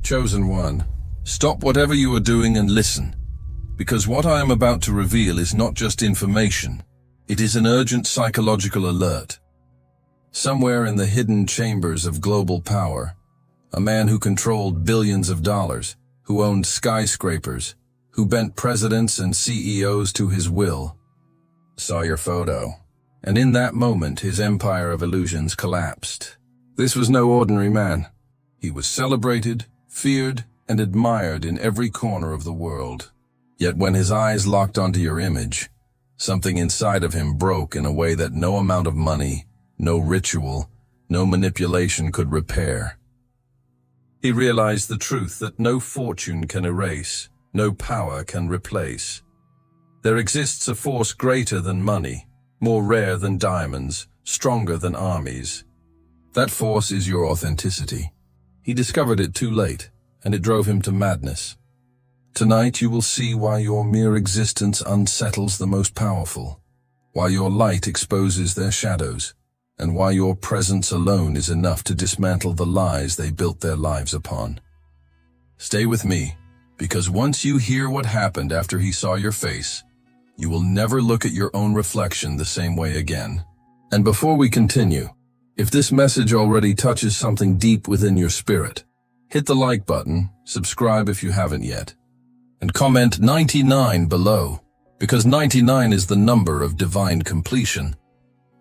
Chosen one, stop whatever you are doing and listen, because what I am about to reveal is not just information, it is an urgent psychological alert. Somewhere in the hidden chambers of global power, a man who controlled billions of dollars, who owned skyscrapers, who bent presidents and CEOs to his will, saw your photo, and in that moment his empire of illusions collapsed. This was no ordinary man. He was celebrated, feared, and admired in every corner of the world. Yet when his eyes locked onto your image, something inside of him broke in a way that no amount of money, no ritual, no manipulation could repair. He realized the truth that no fortune can erase, no power can replace. There exists a force greater than money, more rare than diamonds, stronger than armies. That force is your authenticity. He discovered it too late, and it drove him to madness. Tonight you will see why your mere existence unsettles the most powerful, why your light exposes their shadows, and why your presence alone is enough to dismantle the lies they built their lives upon. Stay with me, because once you hear what happened after he saw your face, you will never look at your own reflection the same way again. And before we continue, if this message already touches something deep within your spirit, hit the like button, subscribe if you haven't yet, and comment 99 below, because 99 is the number of divine completion.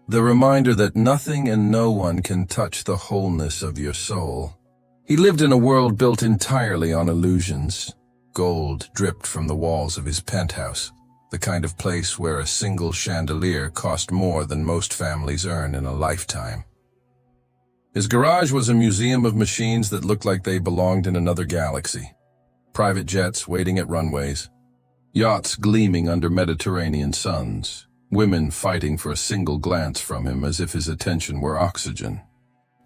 The reminder that nothing and no one can touch the wholeness of your soul. He lived in a world built entirely on illusions. Gold dripped from the walls of his penthouse, the kind of place where a single chandelier cost more than most families earn in a lifetime. His garage was a museum of machines that looked like they belonged in another galaxy. Private jets waiting at runways, yachts gleaming under Mediterranean suns, women fighting for a single glance from him as if his attention were oxygen.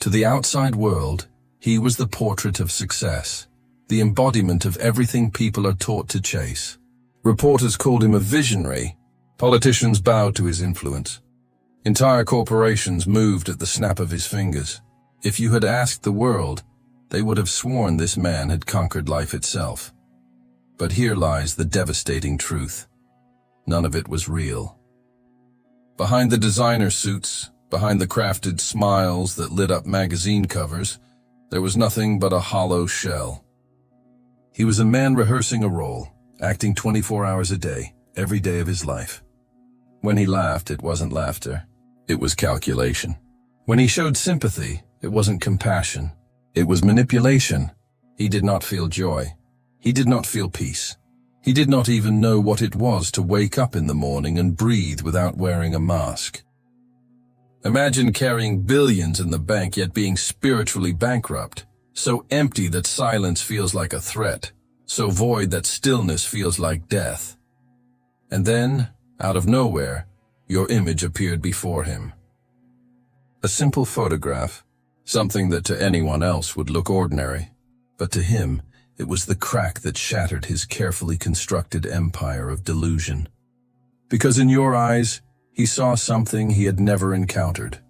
To the outside world, he was the portrait of success, the embodiment of everything people are taught to chase. Reporters called him a visionary. Politicians bowed to his influence. Entire corporations moved at the snap of his fingers. If you had asked the world, they would have sworn this man had conquered life itself. But here lies the devastating truth. None of it was real. Behind the designer suits, behind the crafted smiles that lit up magazine covers, there was nothing but a hollow shell. He was a man rehearsing a role, acting 24 hours a day, every day of his life. When he laughed, it wasn't laughter, it was calculation. When he showed sympathy, it wasn't compassion, it was manipulation. He did not feel joy. He did not feel peace. He did not even know what it was to wake up in the morning and breathe without wearing a mask. Imagine carrying billions in the bank yet being spiritually bankrupt, so empty that silence feels like a threat, so void that stillness feels like death. And then, out of nowhere, your image appeared before him. A simple photograph, something that to anyone else would look ordinary, but to him, it was the crack that shattered his carefully constructed empire of delusion. Because in your eyes, he saw something he had never encountered.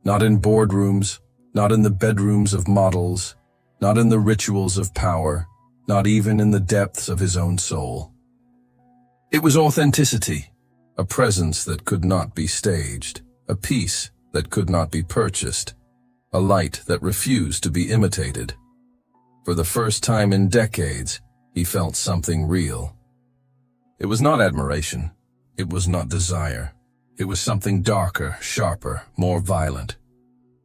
Not in boardrooms, not in the bedrooms of models, not in the rituals of power, not even in the depths of his own soul. It was authenticity, a presence that could not be staged, a peace that could not be purchased, a light that refused to be imitated. For the first time in decades, he felt something real. It was not admiration. It was not desire. It was something darker, sharper, more violent.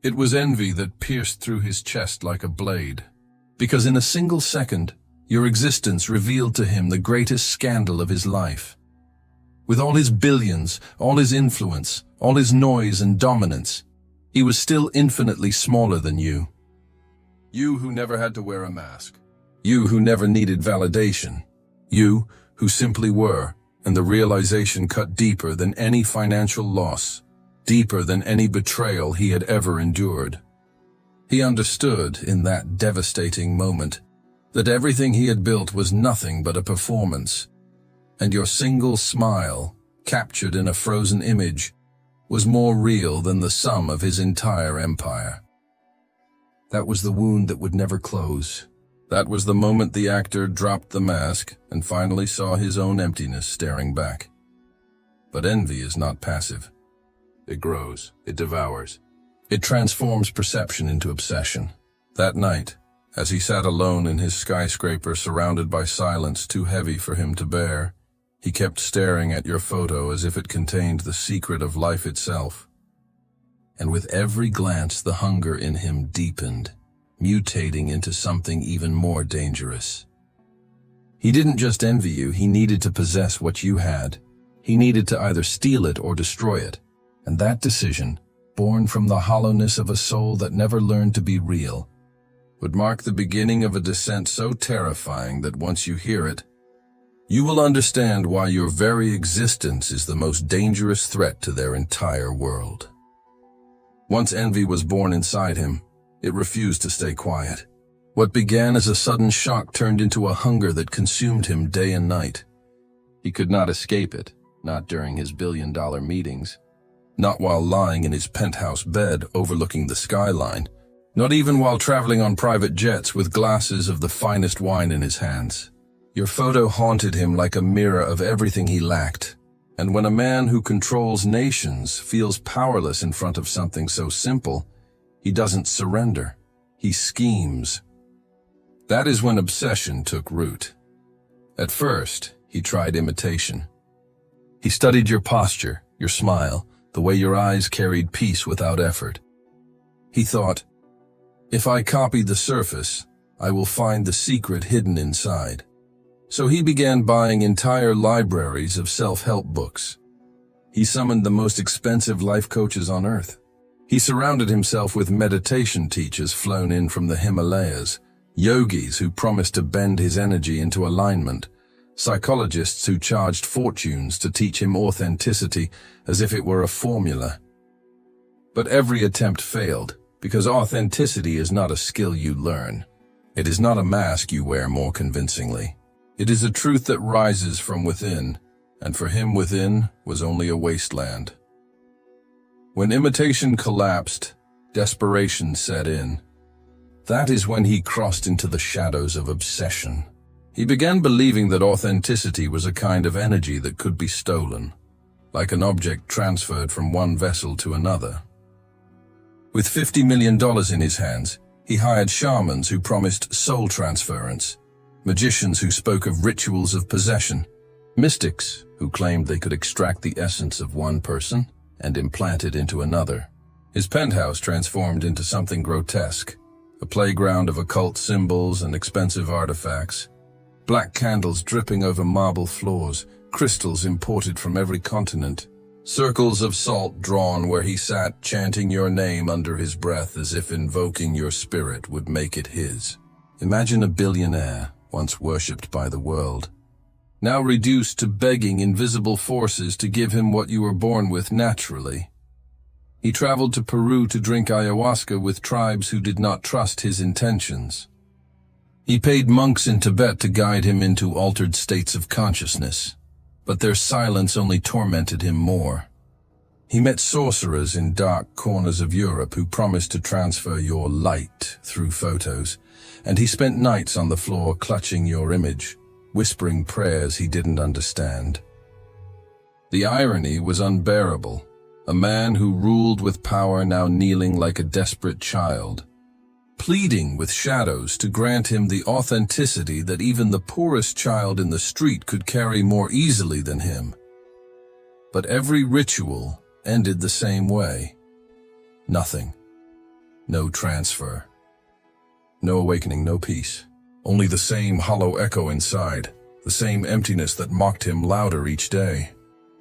It was envy that pierced through his chest like a blade. Because in a single second, your existence revealed to him the greatest scandal of his life. With all his billions, all his influence, all his noise and dominance, he was still infinitely smaller than you. You who never had to wear a mask. You who never needed validation. You who simply were, and the realization cut deeper than any financial loss, deeper than any betrayal he had ever endured. He understood in that devastating moment that everything he had built was nothing but a performance, and your single smile, captured in a frozen image, was more real than the sum of his entire empire. That was the wound that would never close. That was the moment the actor dropped the mask and finally saw his own emptiness staring back. But envy is not passive. It grows, it devours. It transforms perception into obsession. That night, as he sat alone in his skyscraper surrounded by silence too heavy for him to bear, he kept staring at your photo as if it contained the secret of life itself. And with every glance, the hunger in him deepened, mutating into something even more dangerous. He didn't just envy you, he needed to possess what you had. He needed to either steal it or destroy it. And that decision, born from the hollowness of a soul that never learned to be real, would mark the beginning of a descent so terrifying that once you hear it, you will understand why your very existence is the most dangerous threat to their entire world. Once envy was born inside him, it refused to stay quiet. What began as a sudden shock turned into a hunger that consumed him day and night. He could not escape it, not during his billion-dollar meetings, not while lying in his penthouse bed overlooking the skyline, not even while traveling on private jets with glasses of the finest wine in his hands. Your photo haunted him like a mirror of everything he lacked. And when a man who controls nations feels powerless in front of something so simple, he doesn't surrender. He schemes. That is when obsession took root. At first, he tried imitation. He studied your posture, your smile, the way your eyes carried peace without effort. He thought, if I copy the surface, I will find the secret hidden inside. So he began buying entire libraries of self-help books. He summoned the most expensive life coaches on earth. He surrounded himself with meditation teachers flown in from the Himalayas, yogis who promised to bend his energy into alignment, psychologists who charged fortunes to teach him authenticity as if it were a formula. But every attempt failed, because authenticity is not a skill you learn. It is not a mask you wear more convincingly. It is a truth that rises from within, and for him within was only a wasteland. When imitation collapsed, desperation set in. That is when he crossed into the shadows of obsession. He began believing that authenticity was a kind of energy that could be stolen, like an object transferred from one vessel to another. With $50 million in his hands, he hired shamans who promised soul transference, magicians who spoke of rituals of possession, mystics who claimed they could extract the essence of one person and implant it into another. His penthouse transformed into something grotesque, a playground of occult symbols and expensive artifacts, black candles dripping over marble floors, crystals imported from every continent, circles of salt drawn where he sat chanting your name under his breath as if invoking your spirit would make it his. Imagine a billionaire, once worshipped by the world, now reduced to begging invisible forces to give him what you were born with naturally. He traveled to Peru to drink ayahuasca with tribes who did not trust his intentions. He paid monks in Tibet to guide him into altered states of consciousness, but their silence only tormented him more. He met sorcerers in dark corners of Europe who promised to transfer your light through photos, and he spent nights on the floor clutching your image, whispering prayers he didn't understand. The irony was unbearable. A man who ruled with power now kneeling like a desperate child, pleading with shadows to grant him the authenticity that even the poorest child in the street could carry more easily than him. But every ritual ended the same way. Nothing. No transfer. No awakening, no peace. Only the same hollow echo inside, the same emptiness that mocked him louder each day.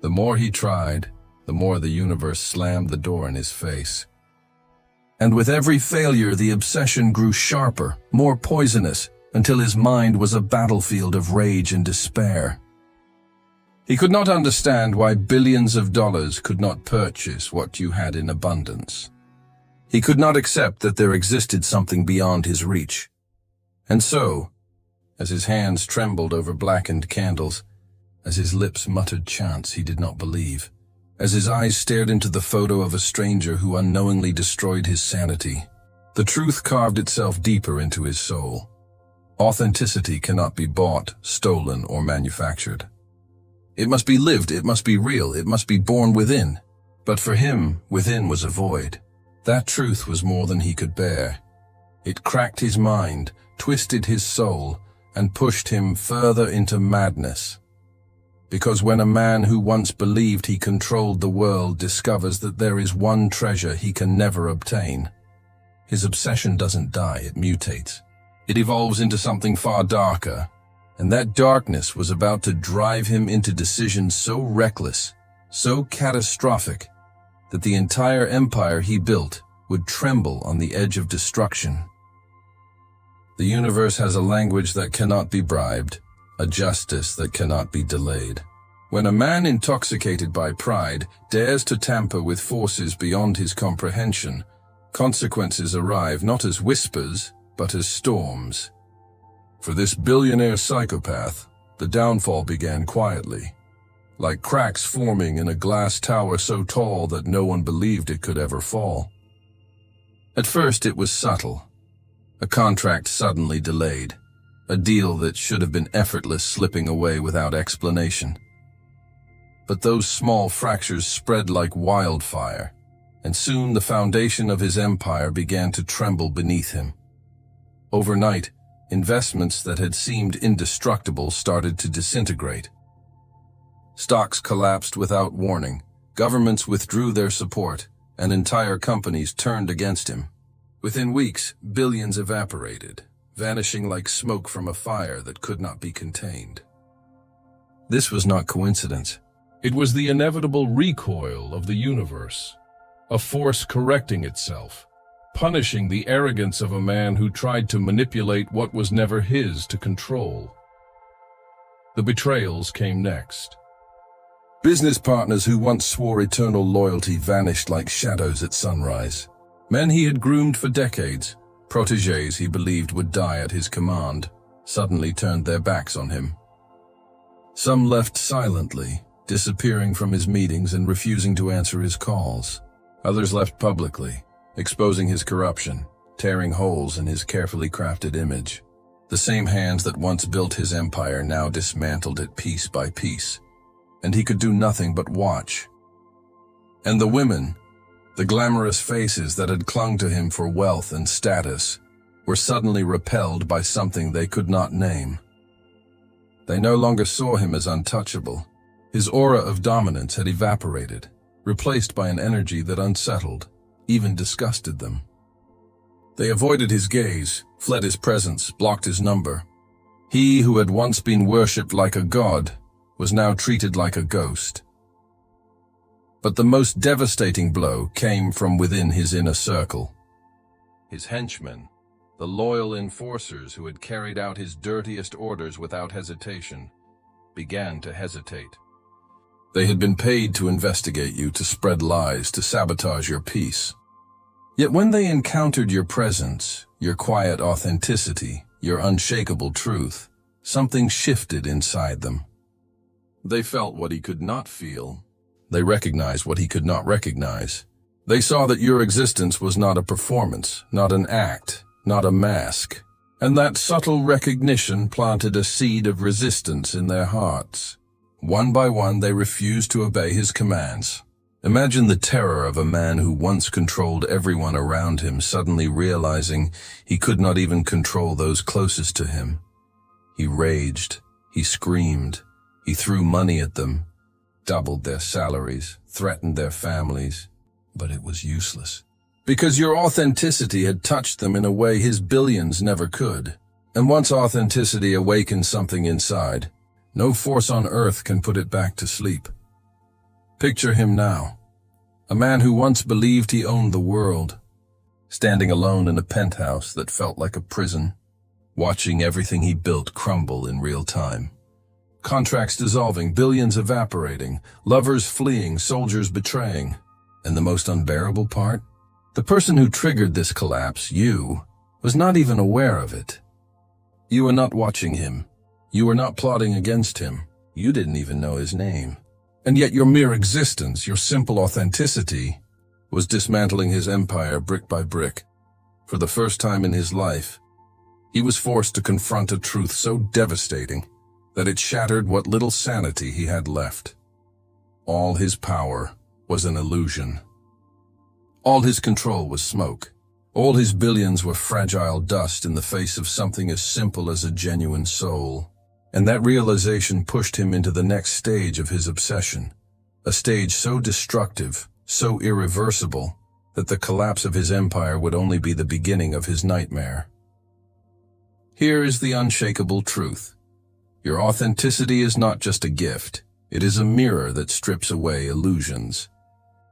The more he tried, the more the universe slammed the door in his face. And with every failure, the obsession grew sharper, more poisonous, until his mind was a battlefield of rage and despair. He could not understand why billions of dollars could not purchase what you had in abundance. He could not accept that there existed something beyond his reach. And so, as his hands trembled over blackened candles, as his lips muttered chants he did not believe, as his eyes stared into the photo of a stranger who unknowingly destroyed his sanity, the truth carved itself deeper into his soul. Authenticity cannot be bought, stolen, or manufactured. It must be lived, it must be real, it must be born within. But for him, within was a void. That truth was more than he could bear. It cracked his mind, twisted his soul, and pushed him further into madness. Because when a man who once believed he controlled the world discovers that there is one treasure he can never obtain, his obsession doesn't die, it mutates. It evolves into something far darker, and that darkness was about to drive him into decisions so reckless, so catastrophic, that the entire empire he built would tremble on the edge of destruction. The universe has a language that cannot be bribed, a justice that cannot be delayed. When a man intoxicated by pride dares to tamper with forces beyond his comprehension, consequences arrive not as whispers, but as storms. For this billionaire psychopath, the downfall began quietly, like cracks forming in a glass tower so tall that no one believed it could ever fall. At first it was subtle. A contract suddenly delayed, a deal that should have been effortless slipping away without explanation. But those small fractures spread like wildfire, and soon the foundation of his empire began to tremble beneath him. Overnight, investments that had seemed indestructible started to disintegrate. Stocks collapsed without warning, governments withdrew their support, and entire companies turned against him. Within weeks, billions evaporated, vanishing like smoke from a fire that could not be contained. This was not coincidence. It was the inevitable recoil of the universe, a force correcting itself, punishing the arrogance of a man who tried to manipulate what was never his to control. The betrayals came next. Business partners who once swore eternal loyalty vanished like shadows at sunrise. Men he had groomed for decades, protégés he believed would die at his command, suddenly turned their backs on him. Some left silently, disappearing from his meetings and refusing to answer his calls. Others left publicly, exposing his corruption, tearing holes in his carefully crafted image. The same hands that once built his empire now dismantled it piece by piece, and he could do nothing but watch. And the women, the glamorous faces that had clung to him for wealth and status, were suddenly repelled by something they could not name. They no longer saw him as untouchable. His aura of dominance had evaporated, replaced by an energy that unsettled, even disgusted them. They avoided his gaze, fled his presence, blocked his number. He who had once been worshipped like a god was now treated like a ghost. But the most devastating blow came from within his inner circle. His henchmen, the loyal enforcers who had carried out his dirtiest orders without hesitation, began to hesitate. They had been paid to investigate you, to spread lies, to sabotage your peace. Yet when they encountered your presence, your quiet authenticity, your unshakable truth, something shifted inside them. They felt what he could not feel. They recognized what he could not recognize. They saw that your existence was not a performance, not an act, not a mask. And that subtle recognition planted a seed of resistance in their hearts. One by one, they refused to obey his commands. Imagine the terror of a man who once controlled everyone around him suddenly realizing he could not even control those closest to him. He raged, he screamed, he threw money at them, doubled their salaries, threatened their families, but it was useless. Because your authenticity had touched them in a way his billions never could. And once authenticity awakens something inside, no force on earth can put it back to sleep. Picture him now, a man who once believed he owned the world, standing alone in a penthouse that felt like a prison, watching everything he built crumble in real time. Contracts dissolving, billions evaporating, lovers fleeing, soldiers betraying. And the most unbearable part? The person who triggered this collapse, you, was not even aware of it. You were not watching him. You were not plotting against him. You didn't even know his name. And yet your mere existence, your simple authenticity, was dismantling his empire brick by brick. For the first time in his life, He was forced to confront a truth so devastating that it shattered what little sanity he had left. All his power was an illusion. All his control was smoke. All his billions were fragile dust in the face of something as simple as a genuine soul. And that realization pushed him into the next stage of his obsession, a stage so destructive, so irreversible, that the collapse of his empire would only be the beginning of his nightmare. Here is the unshakable truth. Your authenticity is not just a gift, it is a mirror that strips away illusions.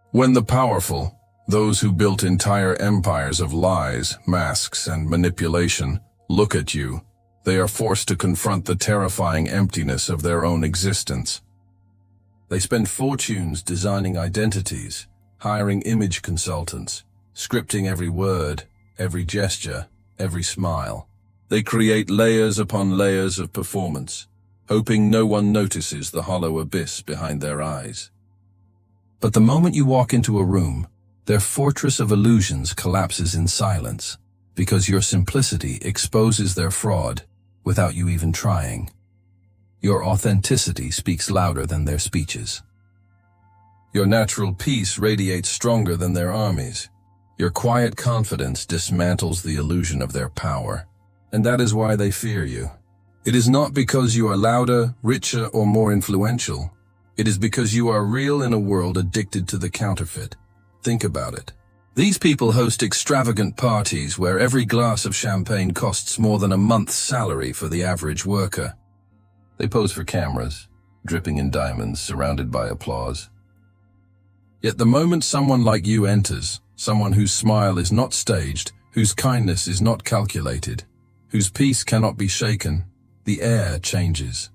When the powerful, those who built entire empires of lies, masks, and manipulation, look at you, they are forced to confront the terrifying emptiness of their own existence. They spend fortunes designing identities, hiring image consultants, scripting every word, every gesture, every smile. They create layers upon layers of performance, hoping no one notices the hollow abyss behind their eyes. But the moment you walk into a room, their fortress of illusions collapses in silence, because your simplicity exposes their fraud without you even trying. Your authenticity speaks louder than their speeches. Your natural peace radiates stronger than their armies. Your quiet confidence dismantles the illusion of their power. And that is why they fear you. It is not because you are louder, richer, or more influential. It is because you are real in a world addicted to the counterfeit. Think about it. These people host extravagant parties where every glass of champagne costs more than a month's salary for the average worker. They pose for cameras, dripping in diamonds, surrounded by applause. Yet the moment someone like you enters, someone whose smile is not staged, whose kindness is not calculated, whose peace cannot be shaken, the air changes.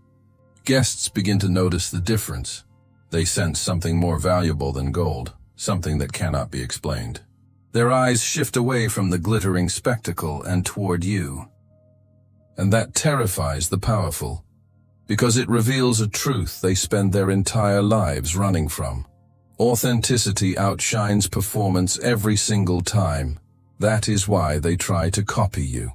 Guests begin to notice the difference. They sense something more valuable than gold, something that cannot be explained. Their eyes shift away from the glittering spectacle and toward you. And that terrifies the powerful, because it reveals a truth they spend their entire lives running from. Authenticity outshines performance every single time. That is why they try to copy you.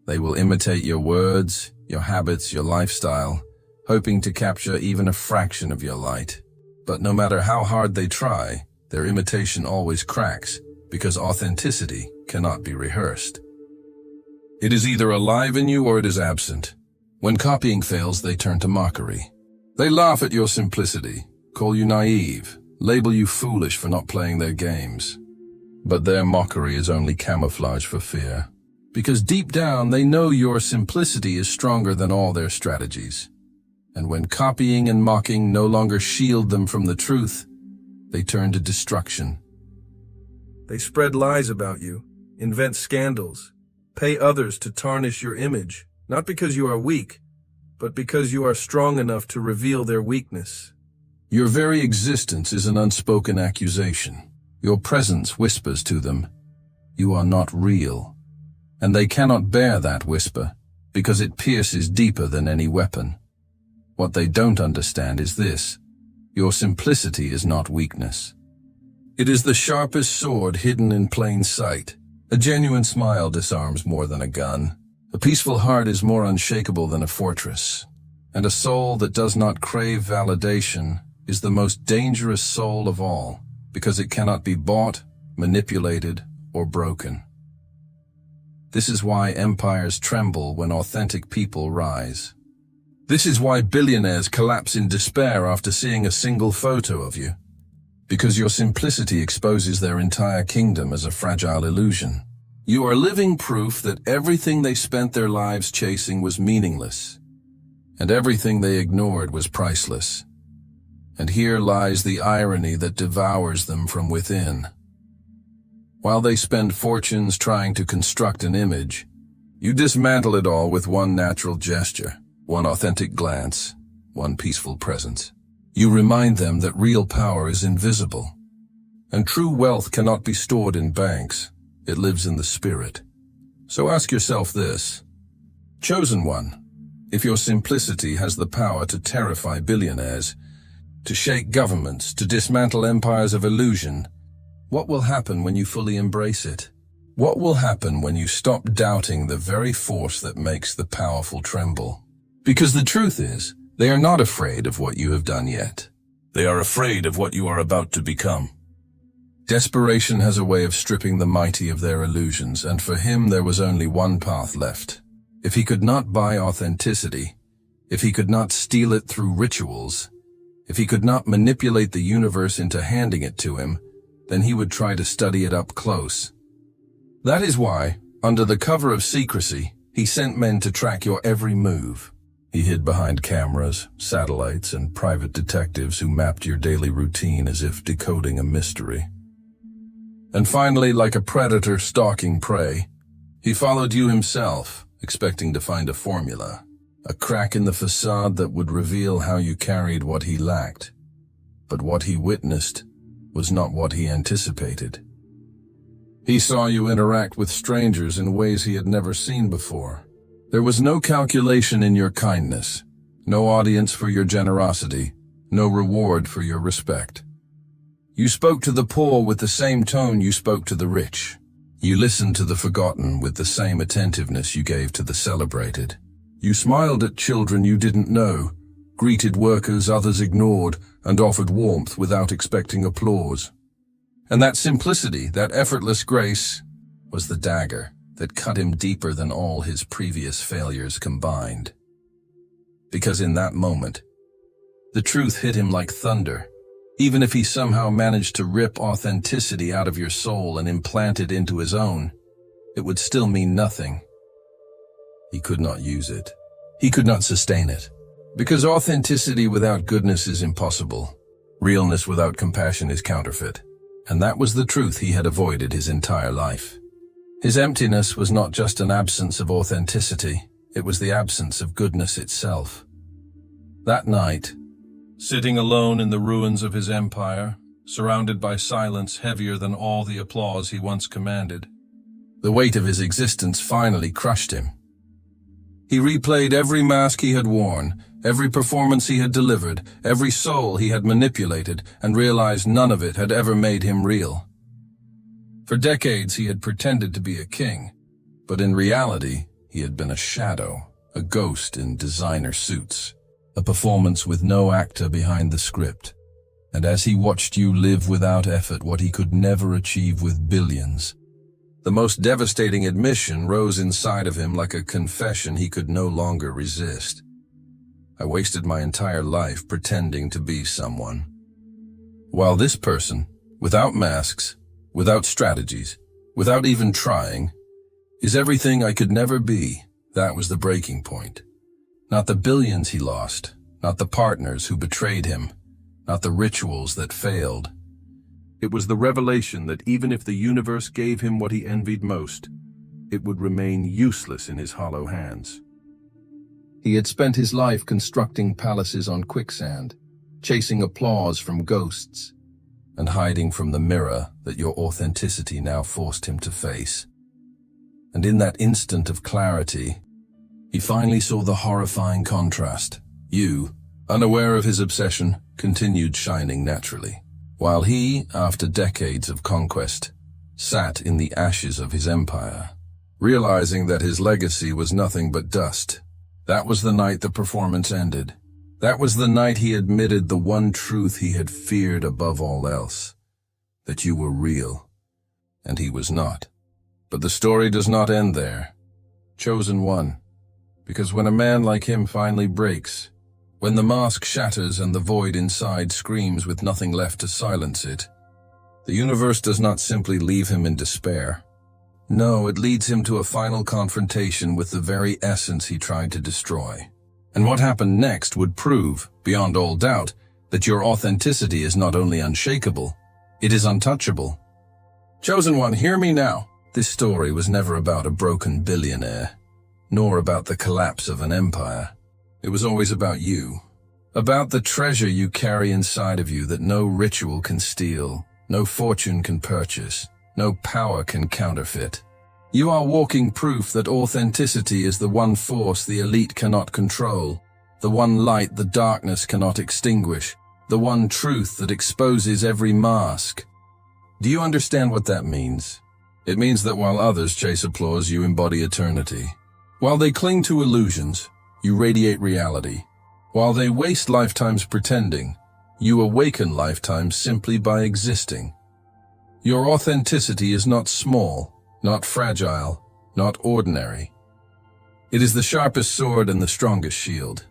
They will imitate your words, your habits, your lifestyle, hoping to capture even a fraction of your light. But no matter how hard they try, their imitation always cracks, because authenticity cannot be rehearsed. It is either alive in you or it is absent. When copying fails, they turn to mockery. They laugh at your simplicity, call you naive, label you foolish for not playing their games. But their mockery is only camouflage for fear. Because deep down, they know your simplicity is stronger than all their strategies. And when copying and mocking no longer shield them from the truth, they turn to destruction. They spread lies about you, invent scandals, pay others to tarnish your image, not because you are weak, but because you are strong enough to reveal their weakness. Your very existence is an unspoken accusation. Your presence whispers to them, you are not real. And they cannot bear that whisper, because it pierces deeper than any weapon. What they don't understand is this: your simplicity is not weakness. It is the sharpest sword hidden in plain sight. A genuine smile disarms more than a gun. A peaceful heart is more unshakable than a fortress. And a soul that does not crave validation is the most dangerous soul of all, because it cannot be bought, manipulated, or broken. This is why empires tremble when authentic people rise. This is why billionaires collapse in despair after seeing a single photo of you. Because your simplicity exposes their entire kingdom as a fragile illusion. You are living proof that everything they spent their lives chasing was meaningless, and everything they ignored was priceless. And here lies the irony that devours them from within. While they spend fortunes trying to construct an image, you dismantle it all with one natural gesture, one authentic glance, one peaceful presence. You remind them that real power is invisible, and true wealth cannot be stored in banks. It lives in the spirit. So ask yourself this: Chosen One, if your simplicity has the power to terrify billionaires, to shake governments, to dismantle empires of illusion, what will happen when you fully embrace it? What will happen when you stop doubting the very force that makes the powerful tremble? Because the truth is, they are not afraid of what you have done yet. They are afraid of what you are about to become. Desperation has a way of stripping the mighty of their illusions, and for him there was only one path left. If he could not buy authenticity, if he could not steal it through rituals, if he could not manipulate the universe into handing it to him, then he would try to study it up close. That is why, under the cover of secrecy, he sent men to track your every move. He hid behind cameras, satellites, and private detectives who mapped your daily routine as if decoding a mystery. And finally, like a predator stalking prey, he followed you himself, expecting to find a formula, a crack in the facade that would reveal how you carried what he lacked. But what he witnessed was not what he anticipated. He saw you interact with strangers in ways he had never seen before. There was no calculation in your kindness, no audience for your generosity, no reward for your respect. You spoke to the poor with the same tone you spoke to the rich. You listened to the forgotten with the same attentiveness you gave to the celebrated. You smiled at children you didn't know, greeted workers others ignored, and offered warmth without expecting applause. And that simplicity, that effortless grace, was the dagger that cut him deeper than all his previous failures combined. Because in that moment, the truth hit him like thunder. Even if he somehow managed to rip authenticity out of your soul and implant it into his own, it would still mean nothing. He could not use it. He could not sustain it. Because authenticity without goodness is impossible. Realness without compassion is counterfeit. And that was the truth he had avoided his entire life. His emptiness was not just an absence of authenticity, it was the absence of goodness itself. That night, sitting alone in the ruins of his empire, surrounded by silence heavier than all the applause he once commanded, the weight of his existence finally crushed him. He replayed every mask he had worn, every performance he had delivered, every soul he had manipulated, and realized none of it had ever made him real. For decades he had pretended to be a king, but in reality he had been a shadow, a ghost in designer suits. A performance with no actor behind the script. And as he watched you live without effort what he could never achieve with billions, the most devastating admission rose inside of him like a confession he could no longer resist. I wasted my entire life pretending to be someone. While this person, without masks, without strategies, without even trying, is everything I could never be, that was the breaking point. Not the billions he lost, not the partners who betrayed him, not the rituals that failed. It was the revelation that even if the universe gave him what he envied most, it would remain useless in his hollow hands. He had spent his life constructing palaces on quicksand, chasing applause from ghosts, and hiding from the mirror that your authenticity now forced him to face. And in that instant of clarity, he finally saw the horrifying contrast. You, unaware of his obsession, continued shining naturally, while he, after decades of conquest, sat in the ashes of his empire, realizing that his legacy was nothing but dust. That was the night the performance ended. That was the night he admitted the one truth he had feared above all else, that you were real, and he was not. But the story does not end there. Chosen one. Because when a man like him finally breaks, when the mask shatters and the void inside screams with nothing left to silence it, the universe does not simply leave him in despair. No, it leads him to a final confrontation with the very essence he tried to destroy. And what happened next would prove, beyond all doubt, that your authenticity is not only unshakable, it is untouchable. Chosen one, hear me now. This story was never about a broken billionaire, nor about the collapse of an empire. It was always about you, about the treasure you carry inside of you that no ritual can steal, no fortune can purchase, no power can counterfeit. You are walking proof that authenticity is the one force the elite cannot control, the one light the darkness cannot extinguish, the one truth that exposes every mask. Do you understand what that means? It means that while others chase applause, you embody eternity. While they cling to illusions, you radiate reality. While they waste lifetimes pretending, you awaken lifetimes simply by existing. Your authenticity is not small, not fragile, not ordinary. It is the sharpest sword and the strongest shield.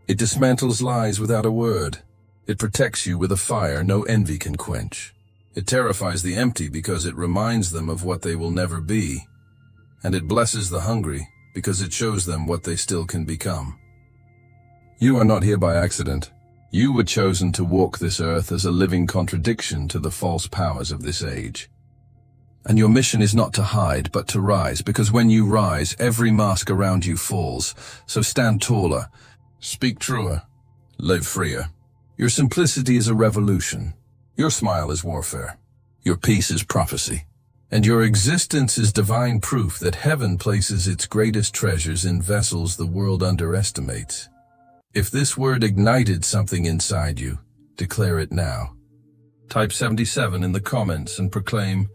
It dismantles lies without a word. It protects you with a fire no envy can quench. It terrifies the empty because it reminds them of what they will never be. And it blesses the hungry because it shows them what they still can become. You are not here by accident. You were chosen to walk this earth as a living contradiction to the false powers of this age. And your mission is not to hide, but to rise, because when you rise, every mask around you falls. So stand taller, speak truer, live freer. Your simplicity is a revolution. Your smile is warfare. Your peace is prophecy. And your existence is divine proof that heaven places its greatest treasures in vessels the world underestimates. If this word ignited something inside you, declare it now. Type 77 in the comments and proclaim,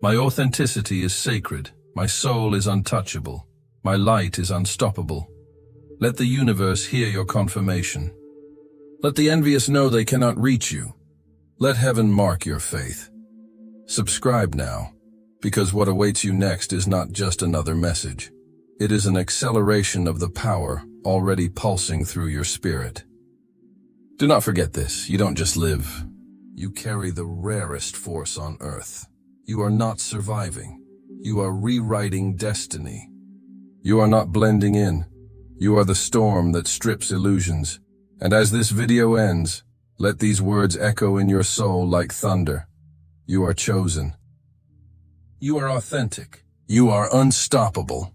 "My authenticity is sacred, my soul is untouchable, my light is unstoppable." Let the universe hear your confirmation. Let the envious know they cannot reach you. Let heaven mark your faith. Subscribe now, because what awaits you next is not just another message. It is an acceleration of the power already pulsing through your spirit. Do not forget this, you don't just live. You carry the rarest force on earth. You are not surviving. You are rewriting destiny. You are not blending in. You are the storm that strips illusions. And as this video ends, let these words echo in your soul like thunder. You are chosen. You are authentic. You are unstoppable.